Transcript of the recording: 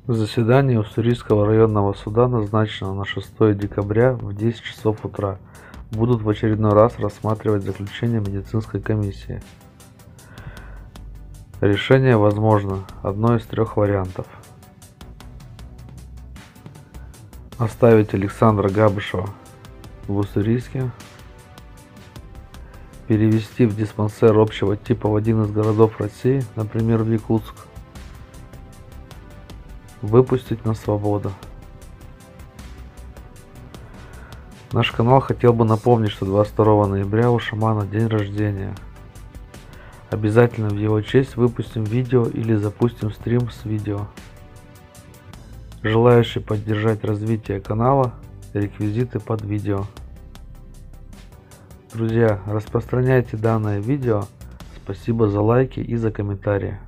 Заседание Уссурийского районного суда назначено на 6 декабря в 10 часов утра. Будут в очередной раз рассматривать заключение медицинской комиссии. Решение возможно одно из трех вариантов. Оставить Александра Габышева в Уссурийске, перевести в диспансер общего типа в один из городов России, например, в Якутск, выпустить на свободу. Наш канал хотел бы напомнить, что 22 ноября у шамана день рождения. Обязательно в его честь выпустим видео или запустим стрим с видео. Желающие поддержать развитие канала, реквизиты под видео. Друзья, распространяйте данное видео. Спасибо за лайки и за комментарии.